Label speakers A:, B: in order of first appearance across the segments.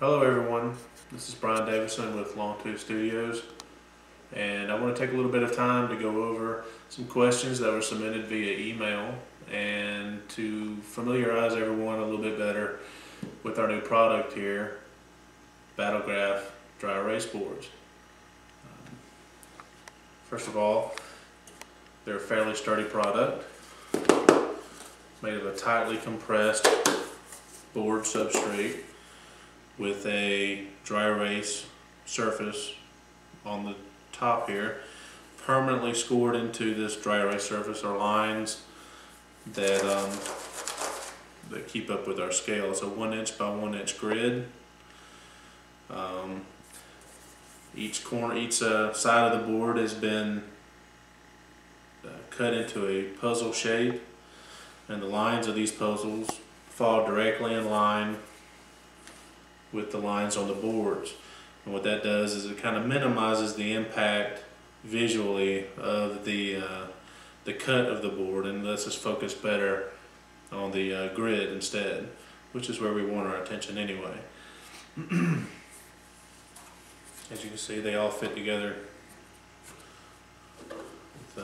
A: Hello everyone, this is Brian Davison with Longtooth Studios, and I want to take a little bit of time to go over some questions that were submitted via email and to familiarize everyone a little bit better with our new product here, Battlegraph dry erase boards. First of all, they're a fairly sturdy product made of a tightly compressed board substrate with a dry erase surface on the top here. Permanently scored into this dry erase surface are lines that that keep up with our scale. It's a 1 inch by 1 inch grid. Each side of the board has been cut into a puzzle shape, and the lines of these puzzles fall directly in line with the lines on the boards. And what that does is it kind of minimizes the impact visually of the cut of the board and lets us focus better on the grid instead, which is where we want our attention anyway. As you can see, they all fit together with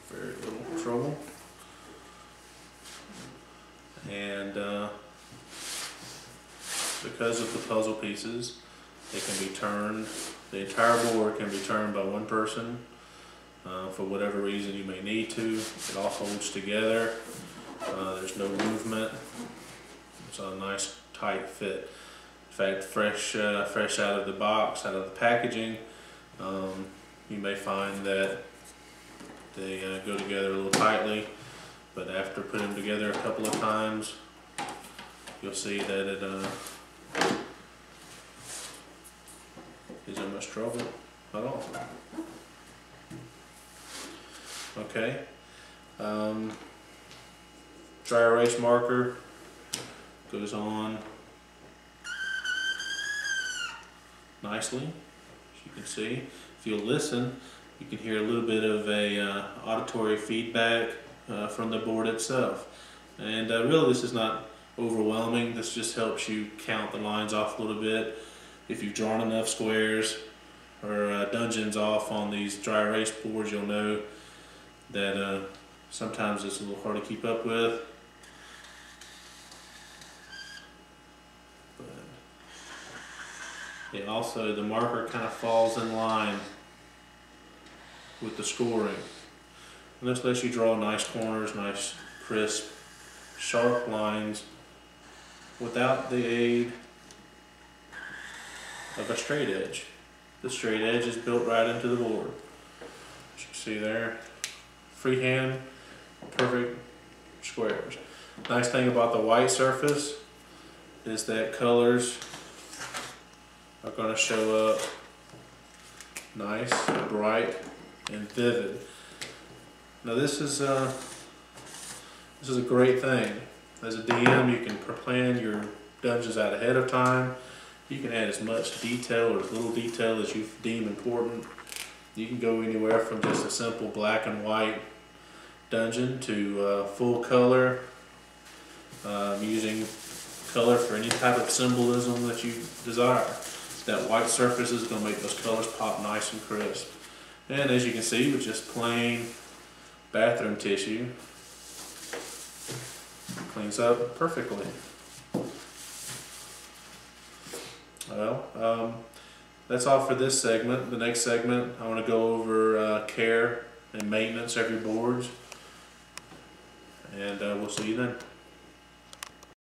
A: very little trouble. And because of the puzzle pieces, they can be turned, the entire board can be turned by one person for whatever reason you may need to. It all holds together. There's no movement. It's a nice tight fit. In fact, fresh out of the box, out of the packaging, you may find that they go together a little tightly, but after putting them together a couple of times, you'll see that it isn't much trouble at all. Okay. Dry erase marker goes on nicely, as you can see. If you'll listen, you can hear a little bit of a auditory feedback from the board itself. And really, this is not overwhelming. This just helps you count the lines off a little bit. If you've drawn enough squares or dungeons off on these dry erase boards, you'll know that sometimes it's a little hard to keep up with. But also, the marker kind of falls in line with the scoring. And this lets you draw nice corners, nice crisp, sharp lines without the aid of a straight edge. The straight edge is built right into the board. As you can see there, freehand, perfect squares. Nice thing about the white surface is that colors are going to show up nice, bright, and vivid. Now this is a great thing. As a DM, you can plan your dungeons out ahead of time. You can add as much detail or as little detail as you deem important. You can go anywhere from just a simple black and white dungeon to full color, using color for any type of symbolism that you desire. That white surface is going to make those colors pop nice and crisp. And as you can see, with just plain bathroom tissue, cleans up perfectly. Well, that's all for this segment. The next segment, I want to go over care and maintenance of your boards, and we'll see you then.